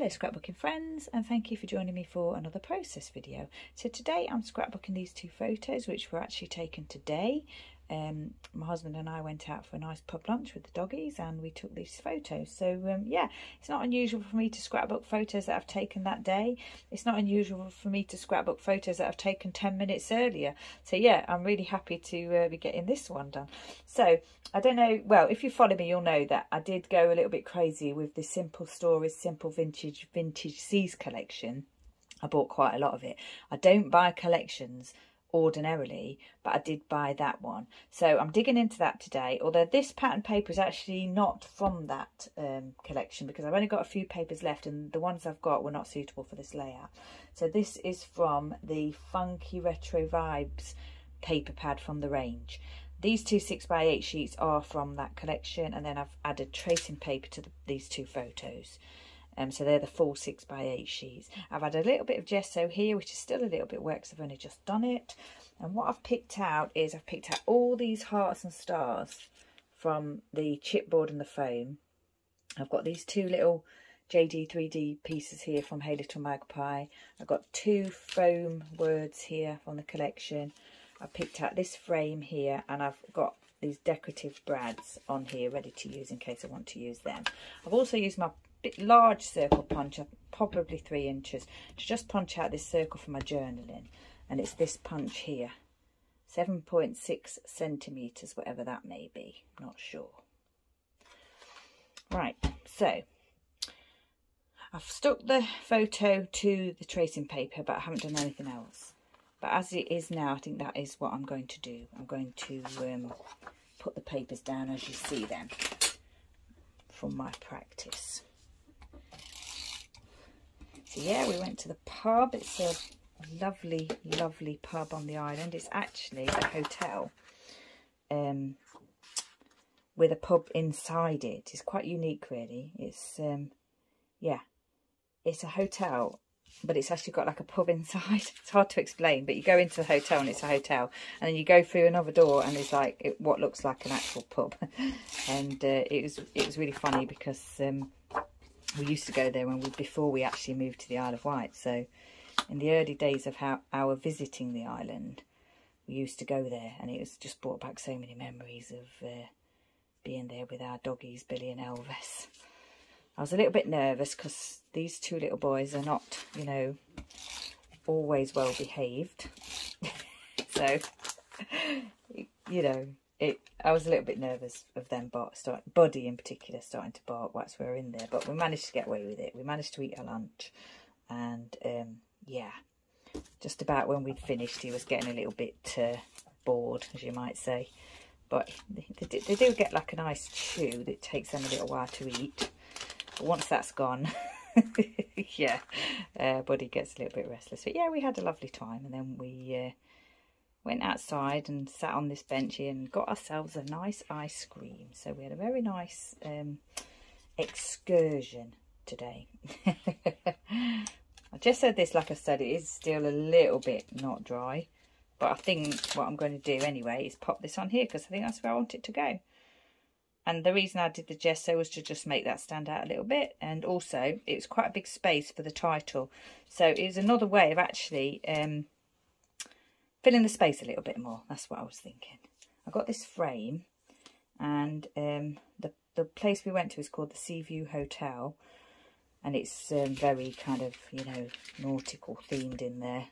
scrapbooking friends, and thank you for joining me for another process video. So today I'm scrapbooking these two photos which were actually taken today. My husband and I went out for a nice pub lunch with the doggies and we took these photos. So yeah, it's not unusual for me to scrapbook photos that I've taken that day. It's not unusual for me to scrapbook photos that I've taken 10 minutes earlier. So yeah, I'm really happy to be getting this one done. So I don't know, well, if you follow me you'll know that I did go a little bit crazy with the Simple Stories Simple Vintage Seas collection. I bought quite a lot of it. I don't buy collections ordinarily, but I did buy that one, so I'm digging into that today, although this pattern paper is actually not from that collection because I've only got a few papers left and the ones I've got were not suitable for this layout. So this is from the Funky Retro Vibes paper pad from the range. These two 6x8 sheets are from that collection, and then I've added tracing paper to these two photos. So they're the full 6x8 sheets. I've had a little bit of gesso here, which is still a little bit wet because I've only just done it. And what I've picked out is I've picked out all these hearts and stars from the chipboard and the foam. I've got these two little JD 3D pieces here from Hey Little Magpie. I've got two foam words here from the collection. I picked out this frame here, and I've got these decorative brads on here ready to use in case I want to use them. I've also used my large circle puncher, probably 3 inches, to just punch out this circle for my journaling, and it's this punch here, 7.6 centimeters, whatever that may be, not sure. Right, so I've stuck the photo to the tracing paper, but I haven't done anything else. But as it is now, I think that is what I'm going to do. I'm going to put the papers down as you see them from my practice. So yeah, we went to the pub. It's a lovely, lovely pub on the island. It's actually a hotel with a pub inside it. It's quite unique, really. It's, yeah, it's a hotel, but it's actually got like a pub inside. It's hard to explain, but you go into the hotel and it's a hotel, and then you go through another door and it's like what looks like an actual pub. And it was really funny because we used to go there before we actually moved to the Isle of Wight. So in the early days of our visiting the island, we used to go there, and it was just brought back so many memories of being there with our doggies, Billy and Elvis. I was a little bit nervous because these two little boys are not, you know, always well behaved. So, you know, I was a little bit nervous of them, Buddy in particular starting to bark whilst we were in there, but we managed to get away with it. We managed to eat our lunch, and yeah, just about when we'd finished he was getting a little bit bored, as you might say, but they do get like a nice chew that takes them a little while to eat, but once that's gone, yeah, Buddy gets a little bit restless. But yeah, we had a lovely time, and then we went outside and sat on this bench here and got ourselves a nice ice cream. So we had a very nice excursion today. I just said this, like I said, it is still a little bit not dry, but I think what I'm going to do anyway is pop this on here because I think that's where I want it to go. And the reason I did the gesso was to just make that stand out a little bit, and also it was quite a big space for the title, so it was another way of actually filling the space a little bit more. That's what I was thinking. I got this frame, and the place we went to is called the Seaview Hotel, and it's very kind of, you know, nautical themed in there.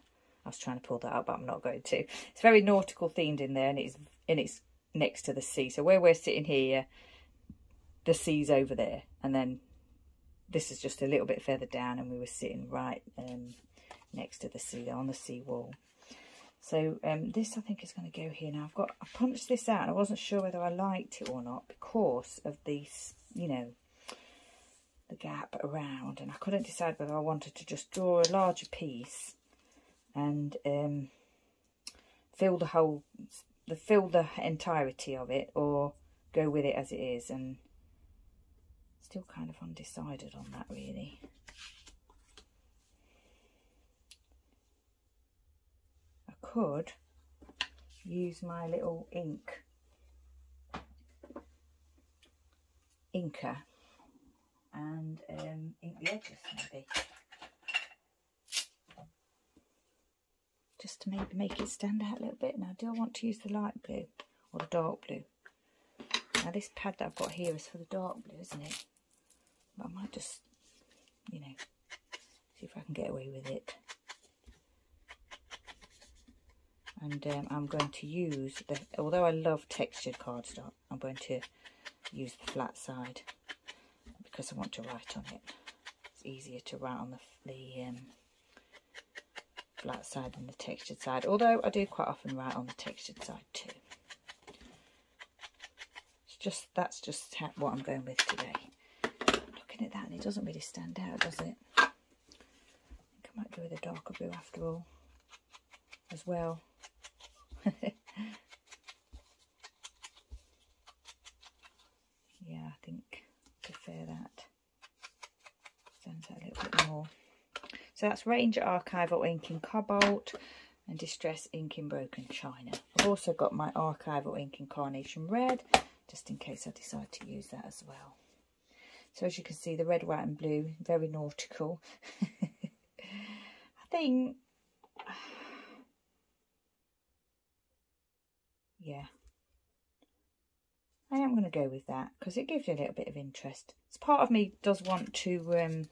I was trying to pull that up, but I'm not going to. It's very nautical themed in there, and it's next to the sea. So where we're sitting here, the sea's over there, and then this is just a little bit further down, and we were sitting right next to the sea, on the sea wall. So this I think is going to go here now. I punched this out and I wasn't sure whether I liked it or not because of these, you know, the gap around, and I couldn't decide whether I wanted to just draw a larger piece and fill the entirety of it, or go with it as it is, and still kind of undecided on that really. Could use my little inker and ink the edges maybe. Just to maybe make it stand out a little bit. Now, do I want to use the light blue or the dark blue? Now, this pad that I've got here is for the dark blue, isn't it? But I might just, you know, see if I can get away with it. And I'm going to use, although I love textured cardstock, I'm going to use the flat side because I want to write on it. It's easier to write on the flat side than the textured side, although I do quite often write on the textured side too. That's just what I'm going with today. Looking at that, and it doesn't really stand out, does it? I think I might go with a darker blue after all as well. Yeah, I think I prefer that. Stands out a little bit more. So that's Ranger Archival ink in Cobalt and Distress ink in Broken China. I've also got my Archival ink in Carnation Red, just in case I decide to use that as well. So as you can see, the red, white and blue, very nautical. I think, yeah, I am going to go with that because it gives you a little bit of interest. It's part of me does want to,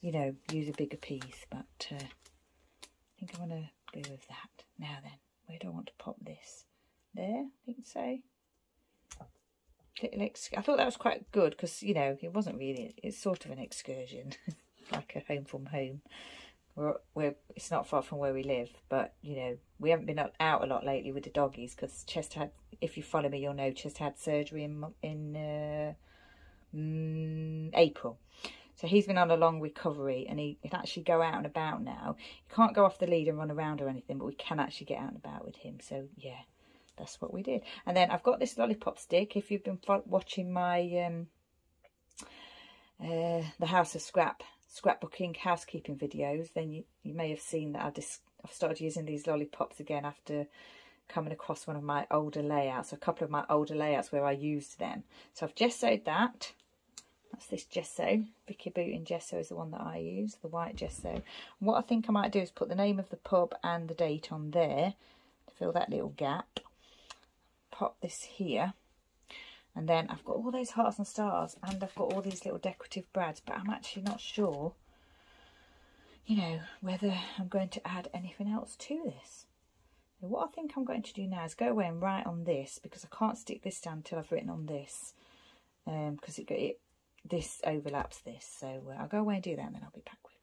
you know, use a bigger piece, but I think I'm going to go with that. Now then, where do I want to pop this? There, I think so. I thought that was quite good because, you know, it wasn't really, it's sort of an excursion, like a home from home. It's not far from where we live, but, you know, we haven't been out a lot lately with the doggies because Chester had, if you follow me, you'll know Chester had surgery in April. So he's been on a long recovery and he can actually go out and about now. He can't go off the lead and run around or anything, but we can actually get out and about with him. So, yeah. That's what we did. And then I've got this lollipop stick. If you've been watching my the House of scrapbooking housekeeping videos, then you may have seen that I've started using these lollipops again after coming across one of my older layouts, a couple of my older layouts where I used them. So I've gessoed that. That's this gesso. Vicky Boot in Gesso is the one that I use, the white gesso. And what I think I might do is put the name of the pub and the date on there to fill that little gap. Pop this here, and then I've got all those hearts and stars, and I've got all these little decorative brads, but I'm actually not sure, you know, whether I'm going to add anything else to this. So what I think I'm going to do now is go away and write on this, because I can't stick this down until I've written on this, because this overlaps this. So I'll go away and do that, and then I'll be back with you.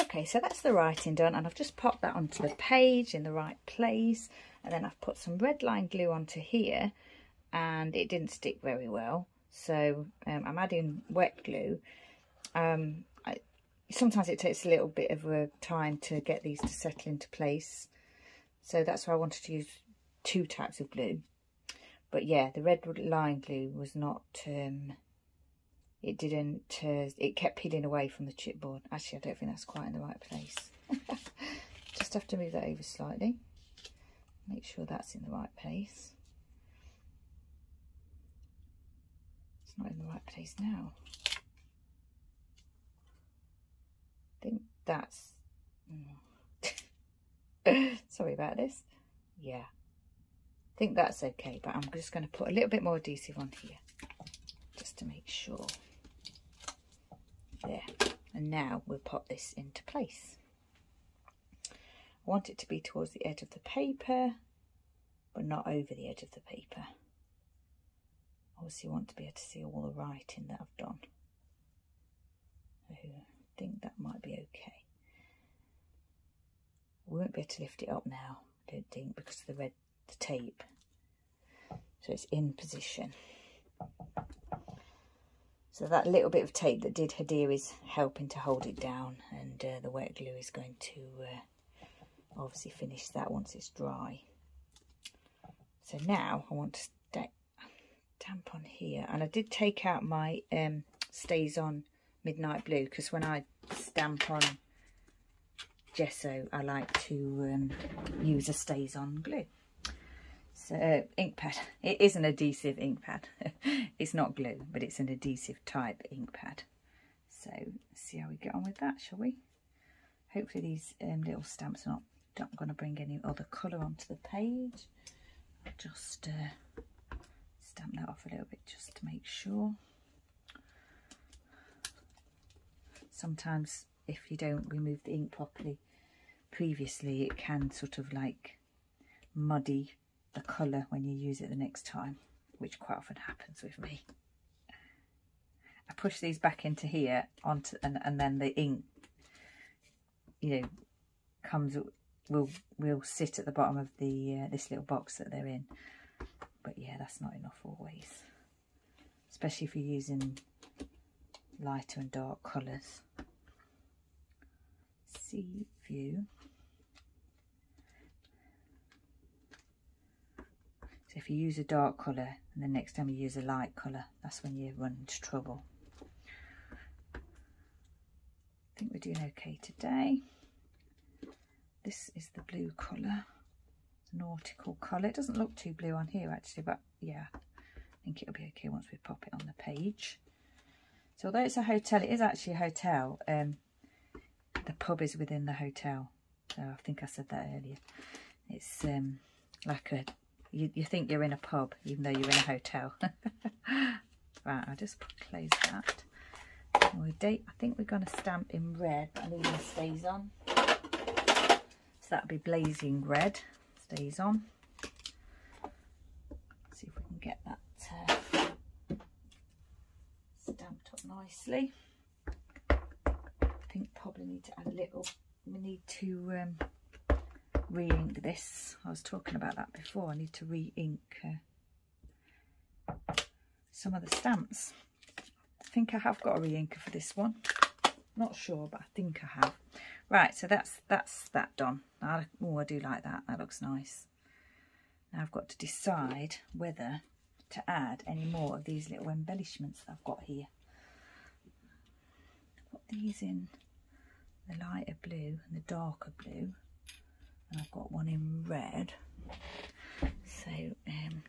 Okay, so that's the writing done, and I've just popped that onto the page in the right place. And then I've put some red line glue onto here, and it didn't stick very well. So I'm adding wet glue. Sometimes it takes a little bit of a time to get these to settle into place. So that's why I wanted to use 2 types of glue. But yeah, the red line glue was not, it kept peeling away from the chipboard. Actually, I don't think that's quite in the right place. Just have to move that over slightly. Make sure that's in the right place. It's not in the right place now. I think that's... Sorry about this. Yeah. I think that's okay, but I'm just going to put a little bit more adhesive on here. Just to make sure. There. And now we'll pop this into place. I want it to be towards the edge of the paper, but not over the edge of the paper. Obviously, you want to be able to see all the writing that I've done. So I think that might be okay. We won't be able to lift it up now, I don't think, because of the tape. So it's in position. So that little bit of tape that did adhere is helping to hold it down, and the wet glue is going to obviously finish that once it's dry. So now I want to stamp on here, and I did take out my Stazon Midnight Blue, because when I stamp on gesso I like to use a Stazon glue. So ink pad. It is an adhesive ink pad. It's not glue, but it's an adhesive type ink pad. So let's see how we get on with that, shall we? Hopefully these little stamps are not going to bring any other colour onto the page. I'll just stamp that off a little bit just to make sure. Sometimes if you don't remove the ink properly previously, it can sort of like muddy the colour when you use it the next time, which quite often happens with me. I push these back into here onto and then the ink, you know, will sit at the bottom of the this little box that they're in. But yeah, that's not enough always, especially if you're using lighter and dark colours. Sea view. So if you use a dark colour and the next time you use a light colour, that's when you run into trouble. I think we're doing okay today. This is the blue colour, nautical colour. It doesn't look too blue on here actually, but yeah, I think it'll be okay once we pop it on the page. So although it's a hotel, it is actually a hotel. The pub is within the hotel. So I think I said that earlier. It's like a, you think you're in a pub even though you're in a hotel. Right, I'll just close that. I think we're going to stamp in red. I need my Stazon. So that'll be blazing red. Stazon. See if we can get that stamped up nicely. I think probably need to add a little, we need to re-ink this. I was talking about that before. I need to re-ink some of the stamps. I think I have got a re-inker for this one. Not sure, but I think I have. Right, so that's that done. Oh, I do like that. That looks nice. Now I've got to decide whether to add any more of these little embellishments that I've got here. I've got these in the lighter blue and the darker blue, and I've got one in red. So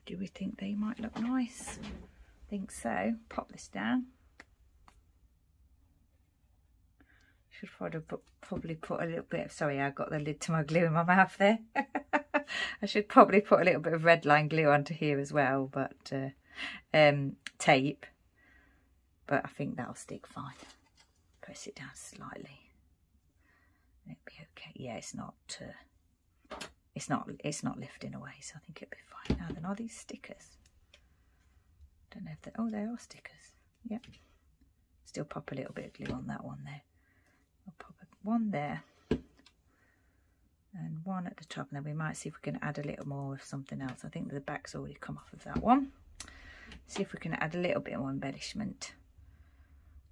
do we think they might look nice? I think so. Pop this down. Should probably put a little bit of, sorry, I got the lid to my glue in my mouth there. I should probably put a little bit of red line glue onto here as well, but tape, but I think that'll stick fine. Press it down slightly. It'll be okay. Yeah, it's not lifting away, so I think it'll be fine. Now then, are these stickers? Don't know if they, oh, they are stickers. Yep. Still pop a little bit of glue on that one there. I'll pop one there and one at the top, and then we might see if we can add a little more of something else. I think the back's already come off of that one. See if we can add a little bit more embellishment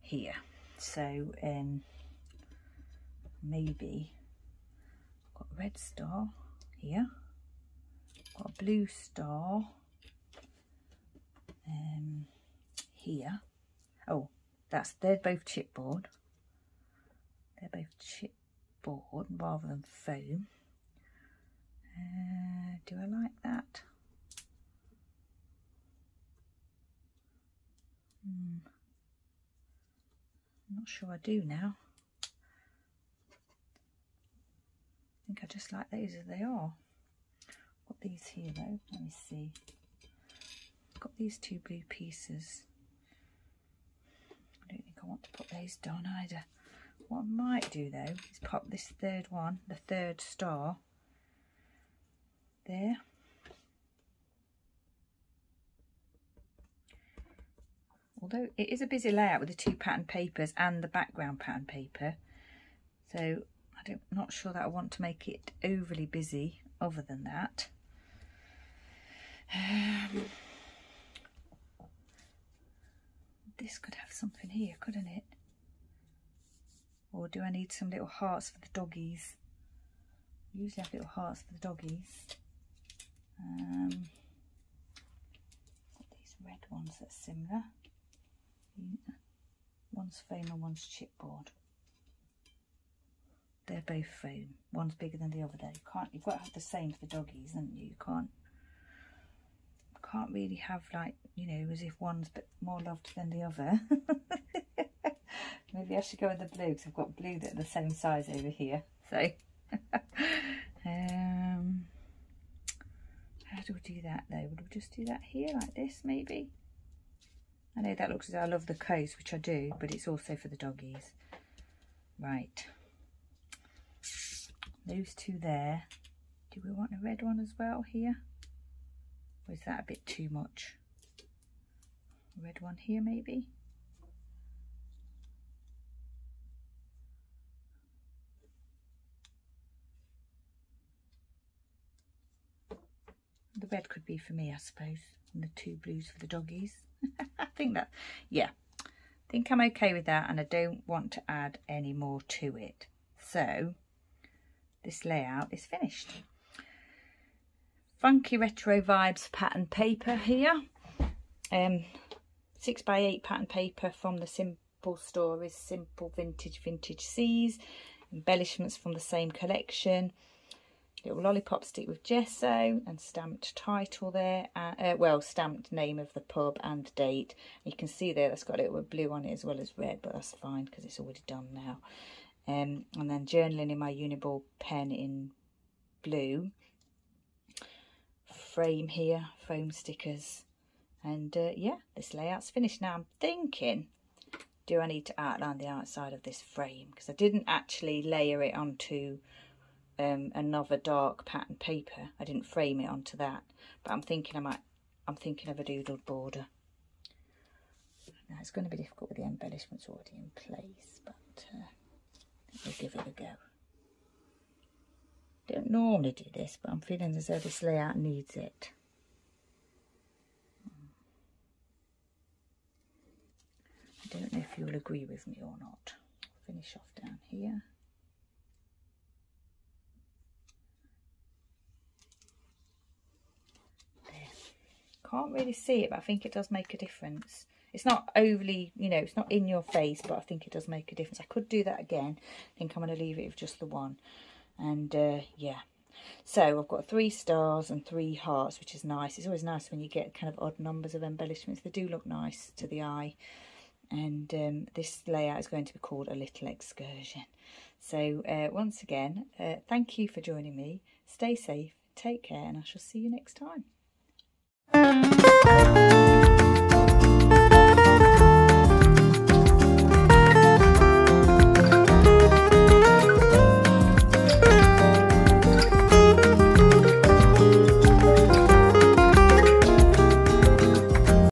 here. So maybe I've got a red star here, got a blue star here. Oh, they're both chipboard. They're both chipboard rather than foam. Do I like that? I'm not sure I do now. I think I just like those as they are. Got these here though. Let me see. Got these two blue pieces. I don't think I want to put those down either. What I might do though is pop this third one, the third star, there. Although it is a busy layout with the two pattern papers and the background pattern paper, so I'm not sure that I want to make it overly busy other than that. This could have something here, couldn't it? Or do I need some little hearts for the doggies? I usually have little hearts for the doggies. Got these red ones that are similar. One's foam and one's chipboard. They're both foam. One's bigger than the other though. You've got to have the same for the doggies, haven't you? You can't can't really have, like, you know, as if one's more loved than the other. Maybe I should go with the blue, because I've got blue that are the same size over here. So, how do we do that though? Would we just do that here like this, maybe? I know that looks as I love the coast, which I do, but it's also for the doggies. Right. Those two there. Do we want a red one as well here? Or is that a bit too much? A red one here maybe? The red could be for me, I suppose, and the two blues for the doggies. I think that, yeah, I think I'm okay with that, and I don't want to add any more to it. So this layout is finished. Funky retro vibes pattern paper here. 6x8 pattern paper from the Simple Stories Simple Vintage Seas. Embellishments from the same collection. Little lollipop stick with gesso and stamped title there. Well, stamped name of the pub and date. You can see there that's got a little blue on it as well as red, but that's fine because it's already done now. And then journaling in my Uniball pen in blue. Frame here, foam stickers. And yeah, this layout's finished. Now I'm thinking, do I need to outline the outside of this frame? Because I didn't actually layer it onto another dark pattern paper. I didn't frame it onto that, but I'm thinking I'm thinking of a doodled border. Now it's going to be difficult with the embellishments already in place, but we'll give it a go. Don't normally do this, but I'm feeling as though this layout needs it. I don't know if you'll agree with me or not. Finish off down here. Can't really see it, but I think it does make a difference. It's not overly, you know, it's not in your face, but I think it does make a difference. I could do that again. I think I'm going to leave it with just the one. And yeah, so I've got 3 stars and 3 hearts, which is nice. It's always nice when you get kind of odd numbers of embellishments. They do look nice to the eye. And this layout is going to be called A Little Excursion. So once again, thank you for joining me. Stay safe, take care, and I shall see you next time.